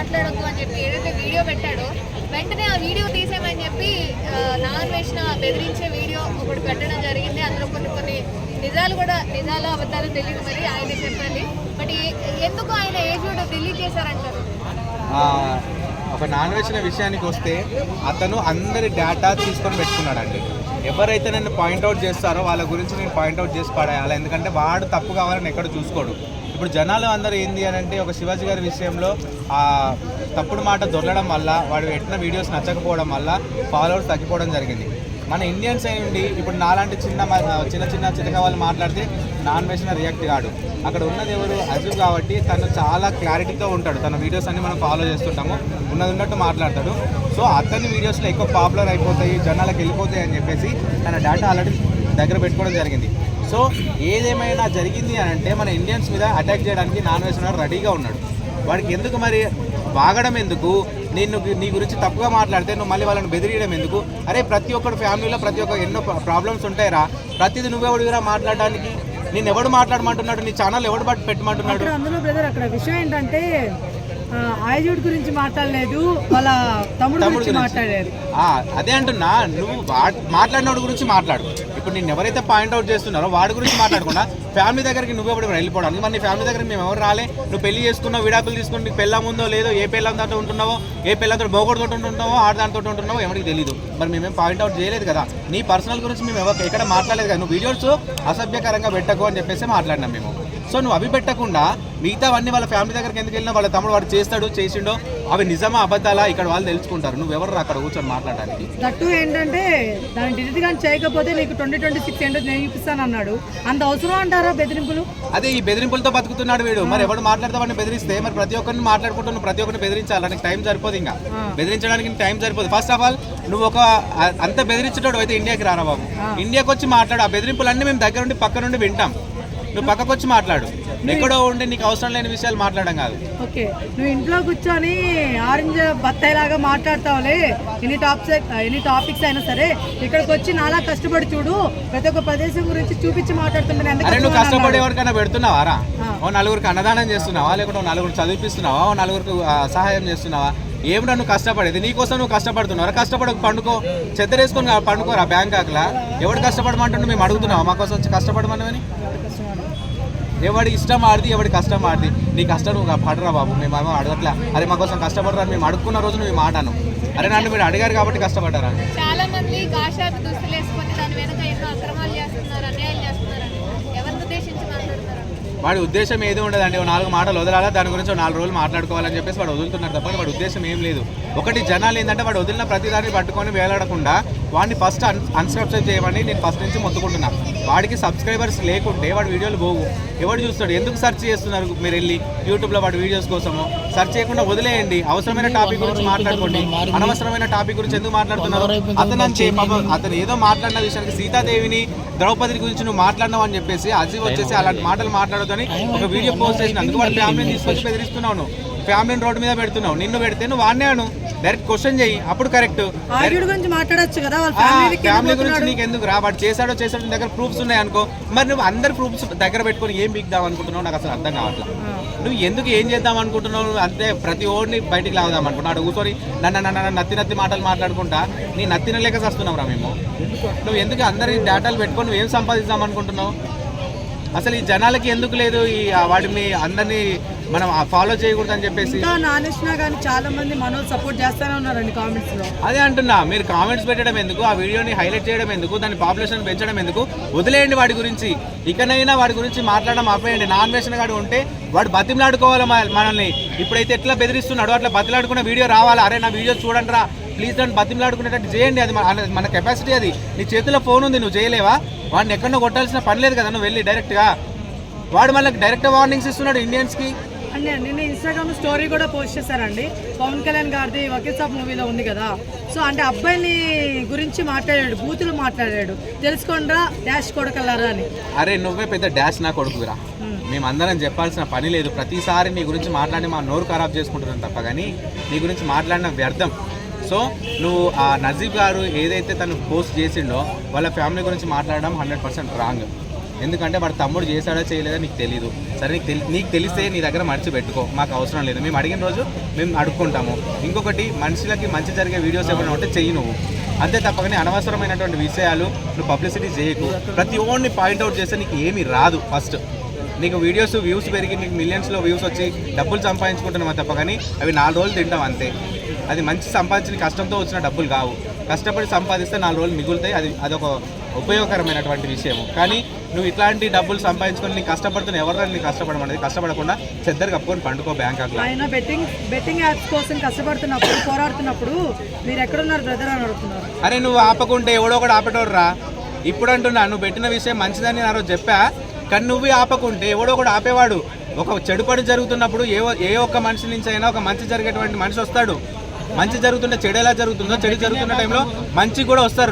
మాట్లాడొద్దు అని చెప్పి ఏదైతే వీడియో పెట్టాడో వెంటనే ఆ వీడియో తీసేయమని చెప్పి నాగన్వేషణ బెదిరించే వీడియో ఒకటి పెట్టడం జరిగింది. అందులో కొన్ని నిజాలు కూడా, నిజాలు అబద్ధాలు తెలియదు, మరి ఆయన చెప్పాలి. బట్ ఎందుకు ఆయన ఏజ్డ్ డిలీట్ చేశారంటారు? ఒక నాన్వేషణ విషయానికి వస్తే అతను అందరి డేటా తీసుకొని పెట్టుకున్నాడండి. ఎవరైతే నన్ను పాయింట్అవుట్ చేస్తారో వాళ్ళ గురించి నేను పాయింట్అవుట్ చేసి పడేయాలి. ఎందుకంటే వాడు తప్పు కావాలని ఎక్కడ చూసుకోడు. ఇప్పుడు జనాలు అందరూ ఏంది అని అంటే ఒక శివాజీ గారి విషయంలో ఆ తప్పుడు మాట దొరకడం వల్ల, వాడు పెట్టిన వీడియోస్ నచ్చకపోవడం వల్ల ఫాలోవర్స్ తగ్గిపోవడం జరిగింది. మన ఇండియన్స్ అయ్యండి ఇప్పుడు నాలాంటి చిన్న చితక వాళ్ళు మాట్లాడితే నాన్వేషణ రియాక్ట్ కాడు. అక్కడ ఉన్నది ఎవరు? అజీబ్. కాబట్టి తను చాలా క్లారిటీతో ఉంటాడు. తన వీడియోస్ అన్ని మనం ఫాలో చేస్తుంటాము, ఉన్నట్టు మాట్లాడతాడు. సో అతని వీడియోస్లో ఎక్కువ పాపులర్ అయిపోతాయి, జనాలకు వెళ్ళిపోతాయి అని చెప్పేసి తన డేటా ఆల్రెడీ దగ్గర పెట్టుకోవడం జరిగింది. సో ఏదేమైనా జరిగింది అని అంటే మన ఇండియన్స్ మీద అటాక్ చేయడానికి నాన్వేషణ రెడీగా ఉన్నాడు. వాడికి ఎందుకు మరి వాగడం ఎందుకు? నీ గురించి తప్పుగా మాట్లాడితే నువ్వు మళ్ళీ వాళ్ళని బెదిరియడం ఎందుకు? అరే ప్రతి ఒక్కటి ఫ్యామిలీలో ప్రతి ఒక్క ఎన్నో ప్రాబ్లమ్స్ ఉంటాయిరా, ప్రతిదీ నువ్వెవడిరా మాట్లాడడానికి? నేను ఎవడు మాట్లాడమంటున్నాడు? నీ ఛానల్ ఎవడు బట్టి పెట్టమంటున్నాడు? అందులో బ్రదర్ అక్కడ విషయం ఏంటంటే ఆయుజుడి గురించి మాట్లాడలేదు, వాళ్ళ తమ్ముడు గురించి మాట్లాడారు. అదే అంటున్నా, నువ్వు మాట్లాడినోడి గురించి మాట్లాడు. ఇప్పుడు నేను ఎవరైతే పాయింట్అవుట్ చేస్తున్నారో వాడి గురించి మాట్లాడకుండా ఫ్యామిలీ దగ్గరికి నువ్వెప్పుడు వెళ్ళిపోవడానికి? మరి నీ ఫ్యామిలీ దగ్గరికి మేము ఎవరు రాలే? నువ్వు పెళ్లి చేసుకున్నావు, విడాకులు తీసుకుని నీకు పెళ్ళం ఉందో లేదో, ఏ పెళ్ళం దాంతో ఉంటున్నావో, ఏ పెళ్ళంతో బోగొడుతోటి ఉంటున్నావో, ఆడదాంతో ఉంటున్నావో ఎవరికి తెలియదు. మరి మేమేం పాయింట్అవుట్ చేయలేదు కదా. నీ పర్సనల్ గురించి మేము ఎక్కడ మాట్లాడలేదు కదా. నువ్వు వీడియోస్ అసభ్యకరంగా పెట్టకు అని చెప్పేసి మాట్లాడినాం మేము. సో నువ్వు అవి పెట్టకుండా మిగతావన్నీ వాళ్ళ ఫ్యామిలీ దగ్గరికి ఎందుకు వెళ్ళినా, వాళ్ళ తమ్ముడు వాడు చేసిండో అవి నిజమా అబద్ధాలా ఇక్కడ వాళ్ళు తెలుసుకుంటారు. నువ్వెవరు అక్కడ కూర్చొని మాట్లాడడానికి? దట్టు ఏంటంటే దాన్ని డిలీట్ కానీ చేయకపోతే నీకు 2026 ఏంటో నేను చూపిస్తాను అన్నాడు. అంత అవసరం అంటారా బెదిరింపులు? అదే ఈ బెదిరింపులతో బతుకుతున్నాడు వీడు. మరి ఎవరు మాట్లాడతావని బెదిరిస్తే మరి ప్రతి ఒక్కరిని మాట్లాడుకుంటూ ప్రతి ఒక్కరిని బెదిరించాలి. నీకు టైం సరిపోదు, ఇంకా బెదిరించడానికి టైం సరిపోదు. ఫస్ట్ ఆఫ్ ఆల్ నువ్వు ఒక అంత బెదిరించేటోడు అయితే ఇండియాకి రారా బాబు. ఇండియాకి వచ్చి మాట్లాడు. ఆ బెదిరింపులన్నీ మేము దగ్గర నుండి పక్క నుండి వింటాం. నువ్వు పక్కకు వచ్చి మాట్లాడు. ఎక్కడో ఉండి నీకు అవసరం లేని విషయాలు మాట్లాడడం కాదు. ఓకే, నువ్వు ఇంట్లో కూర్చొని ఆరెంజ్ బత్తాయి లాగా మాట్లాడతావులే, ఎన్ని టాపిక్స్ అయినా సరే ఇక్కడికి వచ్చి నాలా కష్టపడి చూడు, ప్రతి ఒక్క ప్రదేశం గురించి చూపించి మాట్లాడుతున్నాను. అరే నువ్వు కష్టపడి ఎవరికైనా పెడుతున్నావారా? ఓ నలుగురికి అన్నదానం చేస్తున్నావా? లేకుంటే నలుగురు చదివిపిస్తున్నావా? ఓ నలుగురికి సహాయం చేస్తున్నావా? ఏమిటో నువ్వు కష్టపడేది? నీకోసం నువ్వు కష్టపడుతున్నావు. కష్టపడ పండుకో, చెద్దరేసుకొని పండుకోరా బ్యాంకాక్లా. ఎవడు కష్టపడమంటుంటే మేము అడుగుతున్నావా మా కోసం వచ్చి కష్టపడమని? ఎవడి ఇష్టం ఆడిది, ఎవడి కష్టం ఆడిది. నీ కష్టం నువ్వు పడరా బాబు, మేమేమో అడగట్లా. అరే మా కోసం కష్టపడరా మేము అడుక్కున్న రోజు నువ్వు మాటాను. అరే నన్ను మీరు అడిగారు కాబట్టి కష్టపడ్డారా? చాలా మంది కాషాయపు దుస్తులు వేసుకొని దాని వెనక ఎన్నో అక్రమాలు చేస్తున్నారు, అన్యాయాలు చేస్తున్నారు. ఎవరిని ఉద్దేశించి మాట్లాడుతున్నారు? వాడి ఉద్దేశం ఏది ఉండదండి. 4 మాటలు వదలాలా, దాని గురించి 4 రోజులు మాట్లాడుకోవాలని చెప్పేసి వాడు వదులుతున్నారు తప్ప వాడి ఉద్దేశం ఏం లేదు. ఒకటి జనాలు ఏంటంటే వాడు వదిలిన ప్రతిదాన్ని పట్టుకొని వేలాడకుండా వాడిని ఫస్ట్ అన్సబ్స్క్రైబ్ చేయమని నేను ఫస్ట్ నుంచి మొత్తుకుంటున్నా. వాడికి సబ్స్క్రైబర్స్ లేకుంటే వాడి వీడియోలు పోవు. ఎవడు చూస్తాడు? ఎందుకు సెర్చ్ చేస్తున్నారు మీరు వెళ్ళి యూట్యూబ్లో వాడి వీడియోస్ కోసము? సెర్చ్ చేయకుండా వదిలేయండి. అవసరమైన టాపిక్ గురించి మాట్లాడుకోండి. అనవసరమైన టాపిక్ గురించి ఎందుకు మాట్లాడుతున్నారు? అతను ఏదో మాట్లాడిన విషయానికి సీతాదేవిని, ద్రౌపది గురించి నువ్వు మాట్లాడినావు అని చెప్పేసి అజీవ్ వచ్చేసి అలాంటి మాటలు మాట్లాడొద్దని ఒక వీడియో పోస్ట్ చేసినందుకు వాడి ఫ్యామిలీని తీసుకొచ్చి బెదిరిస్తున్నావు. నువ్వు ఫ్యామిలీని రోడ్డు మీద పెడుతున్నావు. నిన్ను పెడితే నువ్వు వాడినాను డైరెక్ట్ క్వశ్చన్ చేయి, అప్పుడు కరెక్ట్. ఫ్యామిలీ గురించి నీకు ఎందుకు రా? వాడు చేశాడో నీ దగ్గర ప్రూఫ్స్ ఉన్నాయి అనుకో. మరి నువ్వు అందరు ప్రూఫ్స్ దగ్గర పెట్టుకొని ఏం బిగ్దాం అనుకుంటున్నావు? నాకు అసలు అర్థం కావట్లేదు. నువ్వు ఎందుకు ఏం చేద్దాం అనుకుంటున్నావు? అంతే ప్రతి ఓడిని బయటికి లాగుదాం అనుకుంటున్నావు. అక్కడ కూర్చొని నన్ను నత్తి మాటలు మాట్లాడుకుంటా నీ నత్తిన లేక వస్తున్నావు రా మేము. నువ్వు ఎందుకు అందరి డేటాలు పెట్టుకొని నువ్వు ఏం సంపాదిద్దాం అనుకుంటున్నావు? అసలు ఈ జనాలకి ఎందుకు లేదు ఈ వాటిని అందరినీ మనం ఫాలో చేయకూడదు అని చెప్పేసి? చాలా మంది మనోళ్ళు సపోర్ట్ చేస్తూనే ఉన్నారండి కామెంట్స్ లో. అదే అంటున్నా, మీరు కామెంట్స్ పెట్టడం ఎందుకు? ఆ వీడియోని హైలైట్ చేయడం ఎందుకు? దాని పాపులేషన్ పెంచడం ఎందుకు? వదిలేయండి వాడి గురించి. ఇకనైనా వాడి గురించి మాట్లాడడం ఆపేయండి. నాన్వేషణ గాడు ఉంటే వాడు బతిమలాడుకోవాలి మనల్ని. ఇప్పుడైతే ఎట్లా బెదిరిస్తున్నాడు అట్లా బతిలాడుకున్న వీడియో రావాలి. అరే నా వీడియో చూడండి రా ప్లీజ్, దాన్ని బతిమలాడుకునేటట్టు చేయండి. అది మన కెపాసిటీ. అది నీ చేతిలో ఫోన్ ఉంది, నువ్వు చేయలేవా? వాడిని ఎక్కడో కొట్టాల్సిన పని లేదు కదా నువ్వు వెళ్ళి డైరెక్ట్గా. వాడు మళ్ళీ డైరెక్ట్ వార్నింగ్స్ ఇస్తున్నాడు ఇండియన్స్కి. అంటే నిన్న ఇన్స్టాగ్రామ్ స్టోరీ కూడా పోస్ట్ చేశారండి. పవన్ కళ్యాణ్ గారిది వకీల్ సాబ్ మూవీలో ఉంది కదా. సో అంటే అబ్బాయిని గురించి మాట్లాడాడు, బూతులు మాట్లాడాడు. తెలుసుకోండిరా డాష్ కొడకల్లారా అని. అరే నువ్వే పెద్ద డాష్ నా కొడుకురా. మేమందరం చెప్పాల్సిన పని లేదు. ప్రతిసారి నీ గురించి మాట్లాడి మా నోరు ఖరాబ్ చేసుకుంటున్నాం తప్ప కానీ నీ గురించి మాట్లాడిన వ్యర్థం. సో నువ్వు ఆ నజీబ్ గారు ఏదైతే తను పోస్ట్ చేసిండో వాళ్ళ ఫ్యామిలీ గురించి మాట్లాడడం 100% రాంగ్. ఎందుకంటే వాడు తమ్ముడు చేశాడా చేయలేదా నీకు తెలీదు. సరే నీకు తెలిస్తే నీ దగ్గర మర్చి పెట్టుకో, మాకు అవసరం లేదు. మేము అడిగిన రోజు మేము అడుక్కుంటాము. ఇంకొకటి, మనుషులకి మంచి జరిగే వీడియోస్ ఏమైనా ఉంటే చెయ్యి నువ్వు, అంతే తప్పకని అనవసరమైనటువంటి విషయాలు నువ్వు పబ్లిసిటీ చేయకు. ప్రతి ఒక్కరిని పాయింట్అవుట్ చేస్తే నీకు ఏమీ రాదు. ఫస్ట్ నీకు వీడియోస్ వ్యూస్ పెరిగి నీకు మిలియన్స్లో వ్యూస్ వచ్చి డబ్బులు సంపాదించుకుంటున్నావు తప్ప కానీ అవి 4 రోజులు తింటావు అంతే. అది మంచి సంపాదించిన కష్టంతో వచ్చిన డబ్బులు కావు. కష్టపడి సంపాదిస్తే 4 రోజులు మిగులుతాయి. అదొక ఉపయోగకరమైనటువంటి విషయము. కానీ నువ్వు ఇట్లాంటి డబ్బులు సంపాదించుకొని నీకు కష్టపడుతున్న ఎవరైనా నీకు కష్టపడమనేది, కష్టపడకుండా చెద్దరు కప్పుకొని పండుకో బ్యాంకాక్లో. ఆయన బెట్టింగ్ యాప్స్ కోసం కష్టపడుతున్నప్పుడు, పోరాడుతున్నప్పుడు మీరు ఎక్కడున్నారు బ్రదర్ అని అడుగుతున్నారు. అరే నువ్వు ఆపకుంటే ఎవడో ఒకటి ఆపేటోడు రా. ఇప్పుడు అంటున్నా, నువ్వు పెట్టిన విషయం మంచిదని నా రోజు చెప్పా, కానీ నువ్వు ఆపకుంటే ఎవడో ఒకటి ఆపేవాడు. ఒక చెడు పని జరుగుతున్నప్పుడు ఏ ఒక్క మనిషి నుంచి అయినా ఒక మంచి జరిగేటువంటి మనిషి వస్తాడు. మంచి జరుగుతుంటే చెడు ఎలా జరుగుతుందో, చెడు జరుగుతున్న టైంలో మంచి కూడా వస్తారు.